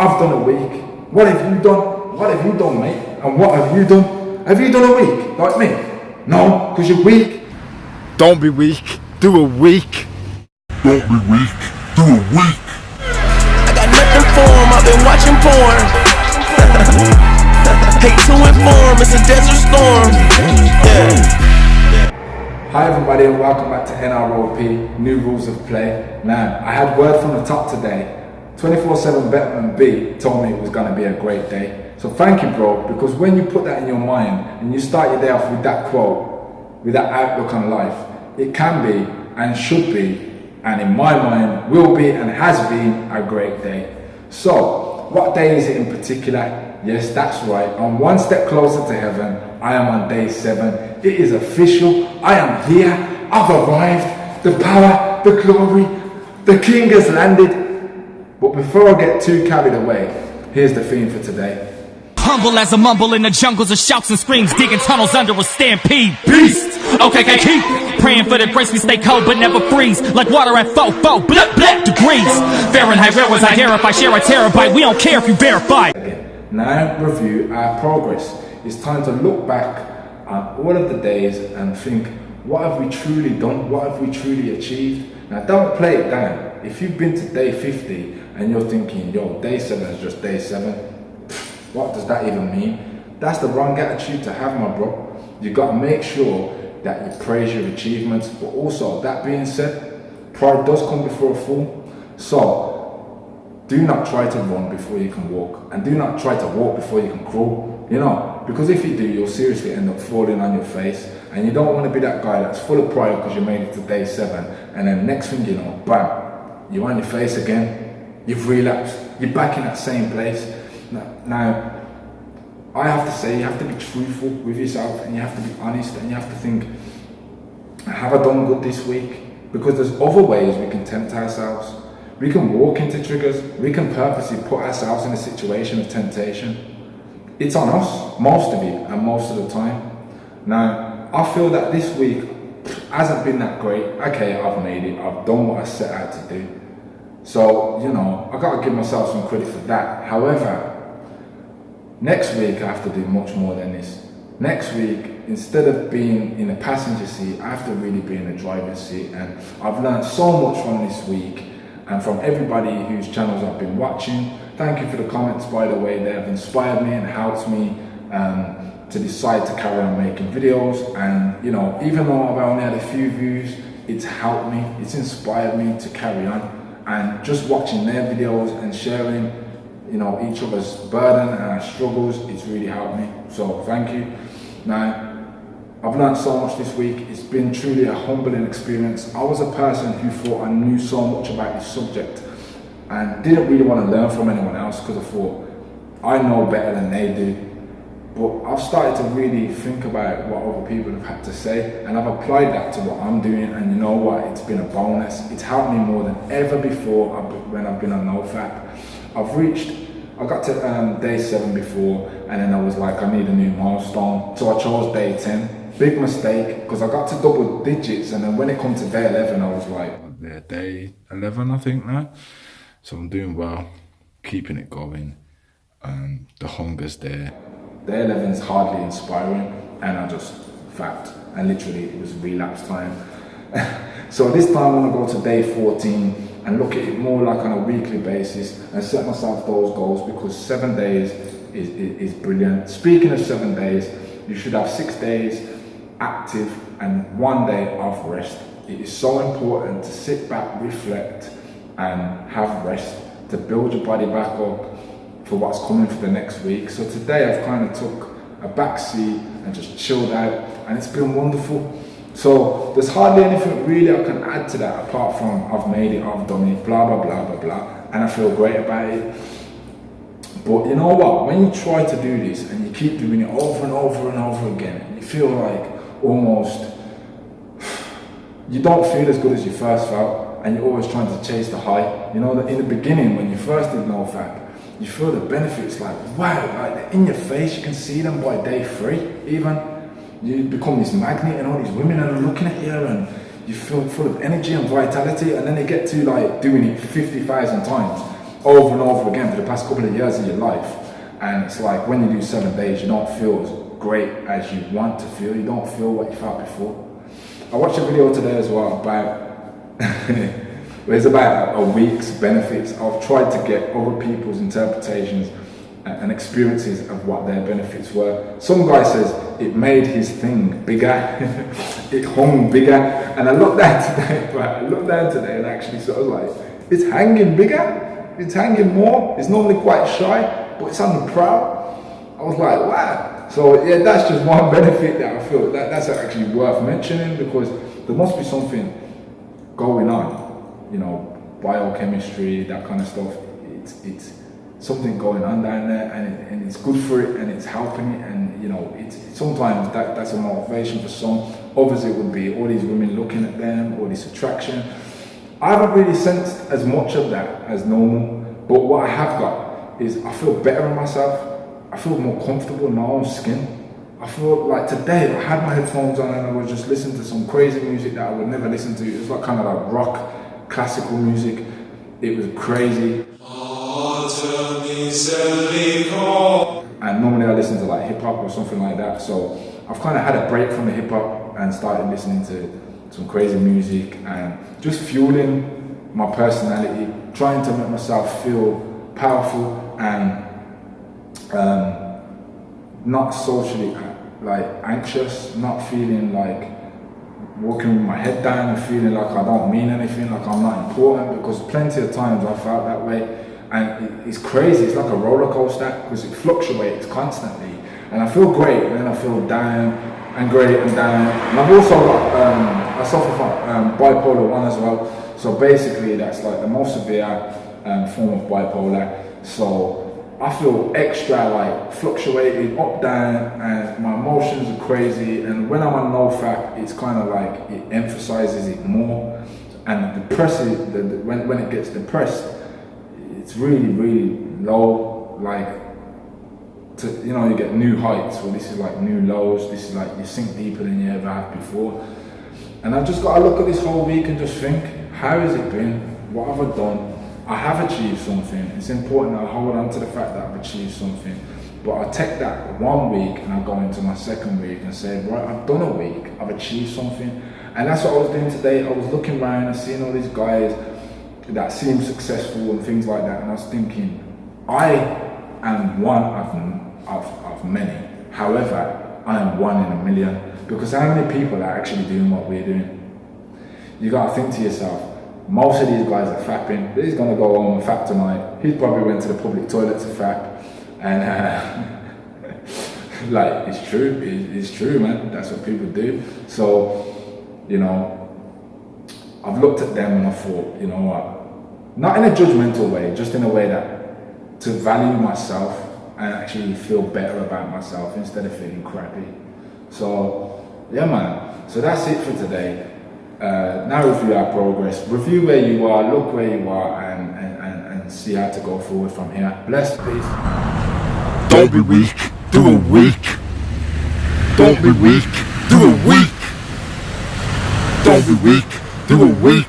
I've done a week. What have you done? What have you done, mate? And what have you done? Have you done a week like me? No, because you're weak. Don't be weak, do a week. Don't be weak, do a week. I got nothing for him, I've been watching porn. Hate to inform, it's a desert storm. Hi everybody and welcome back to NROP, New Rules of Play. Now, I had word from the top today. 24/7 Betman B told me it was going to be a great day. So thank you, bro, because when you put that in your mind and you start your day off with that quote, with that outlook on life, it can be and should be, and in my mind will be and has been a great day. So, what day is it in particular? Yes, that's right. I'm one step closer to heaven. I am on day 7. It is official. I am here. I've arrived. The power, the glory, the king has landed. But before I get too carried away, here's the theme for today. Humble as a mumble in the jungles of shouts and screams, digging tunnels under a stampede. Beast! Okay, keep praying for the grace we stay cold but never freeze. Like water at 4 black degrees. Fahrenheit, where was I here if I share a terabyte? We don't care if you verify. Now review our progress. It's time to look back on all of the days and think, what have we truly done? What have we truly achieved? Now don't play it down. If you've been to day 50 and you're thinking, yo, day 7 is just day 7, what does that even mean? That's the wrong attitude to have, my bro. You got to make sure that you praise your achievements, but also, that being said, pride does come before a fall. So, do not try to run before you can walk, and do not try to walk before you can crawl, you know, because if you do, you'll seriously end up falling on your face, and you don't want to be that guy that's full of pride because you made it to day 7, and then next thing you know, bam, you're on your face again, you've relapsed, you're back in that same place. Now, I have to say, you have to be truthful with yourself, and you have to be honest, and you have to think, have I done good this week? Because there's other ways we can tempt ourselves. We can walk into triggers, we can purposely put ourselves in a situation of temptation. It's on us, most of it, and most of the time. Now, I feel that this week hasn't been that great. Okay, I've made it, I've done what I set out to do. So, you know, I gotta give myself some credit for that. However, next week I have to do much more than this. Next week, instead of being in the passenger seat, I have to really be in the driver's seat. And I've learned so much from this week and from everybody whose channels I've been watching. Thank you for the comments, by the way. They have inspired me and helped me to decide to carry on making videos. And, you know, even though I've only had a few views, it's helped me, it's inspired me to carry on. And just watching their videos and sharing, you know, each other's burden and our struggles, it's really helped me. So thank you. Now, I've learned so much this week. It's been truly a humbling experience. I was a person who thought I knew so much about this subject and didn't really want to learn from anyone else because I thought I know better than they do. But I've started to really think about what other people have had to say, and I've applied that to what I'm doing, and you know what, it's been a bonus. It's helped me more than ever before when I've been on NoFap. I got to day 7 before, and then I was like, I need a new milestone. So I chose day 10. Big mistake, because I got to double digits, and then when it come to day 11, I was like, day 11 I think now. So I'm doing well, keeping it going, and the hunger's there. Day 11 is hardly inspiring, and I just fact, and literally it was relapse time. So this time I want to go to day 14 and look at it more like on a weekly basis and set myself those goals, because 7 days is brilliant. Speaking of 7 days, you should have 6 days active and 1 day of rest. It is so important to sit back, reflect, and have rest to build your body back up for what's coming for the next week. So today I've kind of took a back seat and just chilled out, and it's been wonderful. So there's hardly anything really I can add to that apart from I've made it, I've done it, blah blah blah blah blah, and I feel great about it. But you know what, when you try to do this and you keep doing it over and over and over again, you feel like almost you don't feel as good as you first felt, and you're always trying to chase the high. You know that in the beginning when you first did NoFap, you feel the benefits like, wow, like they're in your face, you can see them by day 3 even. You become this magnet and all these women are looking at you and you feel full of energy and vitality, and then they get to like doing it 50,000 times over and over again for the past couple of years of your life. And it's like when you do 7 days, you don't feel as great as you want to feel. You don't feel what you felt before. I watched a video today as well about it's about a week's benefits. I've tried to get other people's interpretations and experiences of what their benefits were. Some guy says it made his thing bigger, it hung bigger, and I looked down today, right? I looked down today and actually sort of like, it's hanging bigger, it's hanging more, it's normally quite shy, but it's on the prowl. I was like, wow. So yeah, that's just one benefit that I feel that's actually worth mentioning, because there must be something going on, you know, biochemistry, that kind of stuff. It's something going on down there, and it's good for it, and it's helping it, and you know, it's sometimes that's a motivation for some. Others it would be all these women looking at them, all this attraction. I haven't really sensed as much of that as normal, but what I have got is I feel better in myself. I feel more comfortable in my own skin. I feel like today I had my headphones on and I was just listening to some crazy music that I would never listen to. It was like kind of like rock, classical music. It was crazy. And normally I listen to like hip hop or something like that. So I've kind of had a break from the hip hop and started listening to some crazy music and just fueling my personality, trying to make myself feel powerful and not socially like anxious, not feeling like walking with my head down and feeling like I don't mean anything, like I'm not important, because plenty of times I felt that way. And it's crazy, it's like a roller coaster, because it fluctuates constantly. And I feel great, and then I feel down, and great, and down. And I've also got, I suffer from bipolar 1 as well. So basically that's like the most severe form of bipolar. So I feel extra like fluctuating up, down, and my emotions are crazy. And when I'm on NoFap, it's kind of like it emphasizes it more. And depresses, when it gets depressed, it's really, really low. Like, you know, you get new heights. Well, this is like new lows. This is like you sink deeper than you ever have before. And I've just got to look at this whole week and just think, how has it been? What have I done? I have achieved something. It's important that I hold on to the fact that I've achieved something. But I take that 1 week and I go into my second week and say, right, I've done a week, I've achieved something. And that's what I was doing today. I was looking around and seeing all these guys that seem successful and things like that. And I was thinking, I am one of many. However, I am 1 in a million. Because how many people are actually doing what we're doing? You gotta think to yourself, most of these guys are fapping. He's gonna go home and fap tonight. He probably went to the public toilet to fap. And like, it's true, it's true, man. That's what people do. So, you know, I've looked at them and I thought, you know what, not in a judgmental way, just in a way that to value myself and actually feel better about myself instead of feeling crappy. So, yeah, man. So that's it for today. Now review our progress, review where you are, look where you are, and see how to go forward from here. Blessed, peace. Don't be weak, do a week. Don't be weak, do a week. Don't be weak, do a week.